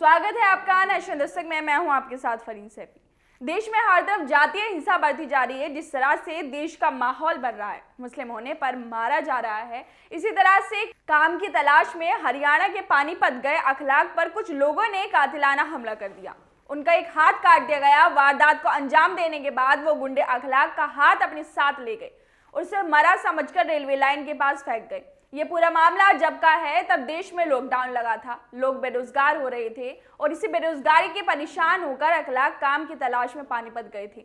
स्वागत है आपका नेशनल दस्तक में। मैं हूं आपके साथ फरीन सैफी। देश में हर तरफ जातीय हिंसा बढ़ती जा रही है। जिस तरह से देश का माहौल बन रहा है, मुस्लिम होने पर मारा जा रहा है, इसी तरह से काम की तलाश में हरियाणा के पानीपत गए अखलाक पर कुछ लोगों ने कातिलाना हमला कर दिया। उनका एक हाथ काट दिया गया। वारदात को अंजाम देने के बाद वो गुंडे अखलाक का हाथ अपने साथ ले गए और उसे मरा समझकर रेलवे लाइन के पास फेंक गए। ये पूरा मामला जब का है तब देश में लॉकडाउन लगा था, लोग बेरोजगार हो रहे थे और इसी बेरोजगारी के परेशान होकर अखलाक काम की तलाश में पानीपत गए थे।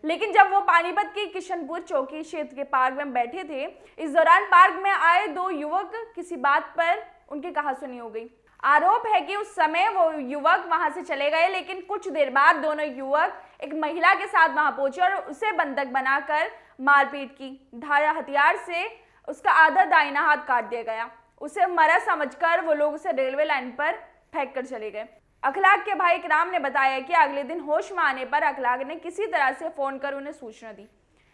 लेकिन जब वो पानीपत की किशनपुर चौकी क्षेत्र के पार्क में बैठे थे, इस दौरान पार्क में आए दो युवक किसी बात पर उनकी कहासुनी हो गई। आरोप है कि उस समय वो युवक वहां से चले गए, लेकिन कुछ देर बाद दोनों युवक एक महिला के साथ वहां पहुंचे और उसे बंधक बनाकर मारपीट की। धार हथियार से उसका आधा दाहिना हाथ काट दिया गया। उसे मरा समझकर वो लोग उसे रेलवे लाइन पर फेंक कर चले गए। अखलाक के भाई इकराम ने बताया कि अगले दिन होश में आने पर अखलाक ने किसी तरह से फोन कर उन्हें सूचना दी।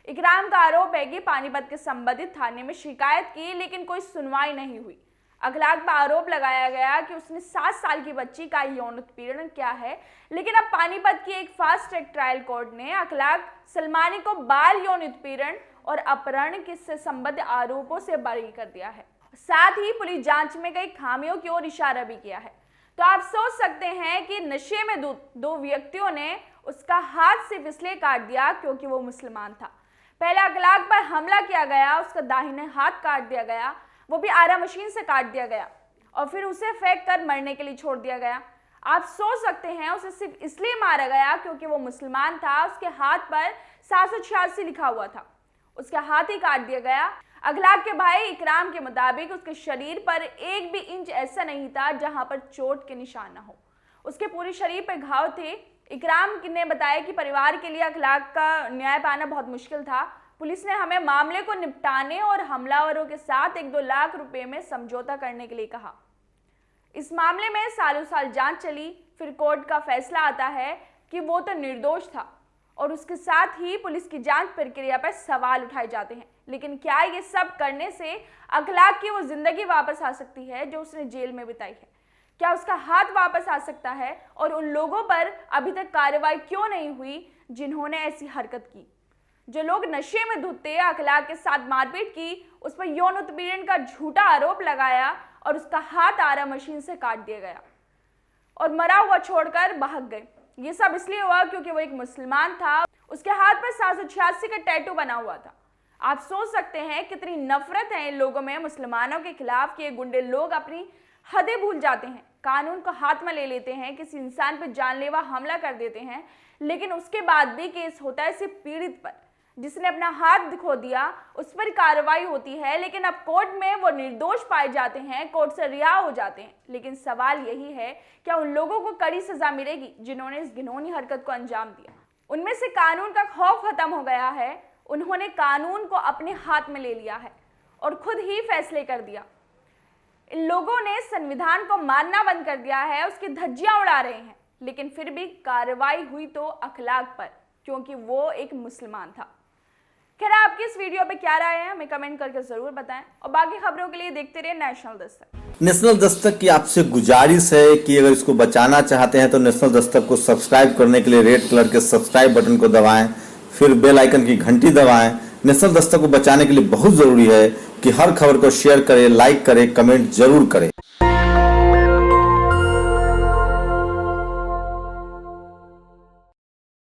इकराम का आरोप है कि पानीपत के संबंधित थाने में शिकायत की, लेकिन कोई सुनवाई नहीं हुई। अखलाक पर आरोप लगाया गया कि उसने 7 साल की बच्ची का यौन उत्पीड़न किया है, लेकिन अब पानीपत की एक फास्ट ट्रैक ट्रायल कोर्ट ने अखलाक सलमानी को बाल यौन उत्पीड़न और अपहरण से संबंधित आरोपों से बरी कर दिया है। साथ ही पुलिस जांच में कई खामियों की ओर इशारा भी किया है। तो आप सोच सकते हैं कि नशे में दो व्यक्तियों ने उसका हाथ सिर्फ इसलिए काट दिया क्योंकि वो मुसलमान था। पहले अखलाक पर हमला किया गया, उसका दाहिने हाथ काट दिया गया, वो भी आरा मशीन से काट दिया गया और फिर उसे फेंक कर मरने के लिए छोड़ दिया गया। आप सोच सकते हैं उसे सिर्फ इसलिए मारा गया क्योंकि वो मुसलमान था। उसके हाथ पर 786 लिखा हुआ था, उसका हाथ ही काट दिया गया। अखलाक के भाई इकराम के मुताबिक उसके शरीर पर एक भी इंच ऐसा नहीं था जहां पर चोट के निशान न हो। उसके पूरे शरीर पर घाव थे। इकराम ने बताया कि परिवार के लिए अखलाक का न्याय पाना बहुत मुश्किल था। पुलिस ने हमें मामले को निपटाने और हमलावरों के साथ 1-2 लाख रुपए में समझौता करने के लिए कहा। इस मामले में सालों साल जांच चली, फिर कोर्ट का फैसला आता है कि वो तो निर्दोष था और उसके साथ ही पुलिस की जांच प्रक्रिया पर सवाल उठाए जाते हैं। लेकिन क्या ये सब करने से अखलाक की वो जिंदगी वापस आ सकती है जो उसने जेल में बिताई है? क्या उसका हाथ वापस आ सकता है? और उन लोगों पर अभी तक कार्रवाई क्यों नहीं हुई जिन्होंने ऐसी हरकत की? जो लोग नशे में धुते अखलाक के साथ मारपीट की, उस पर यौन उत्पीड़न का झूठा आरोप लगाया और उसका हाथ आरा मशीन से काट दिया गया और मरा हुआ छोड़कर भाग गए। ये सब इसलिए हुआ क्योंकि वो एक मुसलमान था। उसके हाथ पर 786 का टैटू बना हुआ था। आप सोच सकते हैं कितनी नफरत है इन लोगों में मुसलमानों के खिलाफ कि ये गुंडे लोग अपनी हदें भूल जाते हैं, कानून को हाथ में ले लेते हैं, किसी इंसान पर जानलेवा हमला कर देते हैं, लेकिन उसके बाद भी केस होता है सिर्फ पीड़ित पर। जिसने अपना हाथ खो दिया उस पर कार्रवाई होती है, लेकिन अब कोर्ट में वो निर्दोष पाए जाते हैं, कोर्ट से रिहा हो जाते हैं। लेकिन सवाल यही है, क्या उन लोगों को कड़ी सजा मिलेगी जिन्होंने इस घिनौनी हरकत को अंजाम दिया? उनमें से कानून का खौफ खत्म हो गया है। उन्होंने कानून को अपने हाथ में ले लिया है और खुद ही फैसले कर दिया। इन लोगों ने संविधान को मानना बंद कर दिया है, उसकी धज्जियां उड़ा रहे हैं, लेकिन फिर भी कार्रवाई हुई तो अखलाक पर, क्योंकि वो एक मुसलमान था। खैर, आपकी इस वीडियो पे क्या राय है हमें कमेंट करके जरूर बताएं और बाकी खबरों के लिए देखते रहिए नेशनल दस्तक। नेशनल दस्तक की आपसे गुजारिश है कि अगर इसको बचाना चाहते हैं तो नेशनल दस्तक को सब्सक्राइब करने के लिए रेड कलर के सब्सक्राइब बटन को दबाएं, फिर बेल आइकन की घंटी दबाएं। नेशनल दस्तक को बचाने के लिए बहुत जरूरी है कि हर खबर को शेयर करें, लाइक करें, कमेंट जरूर करें।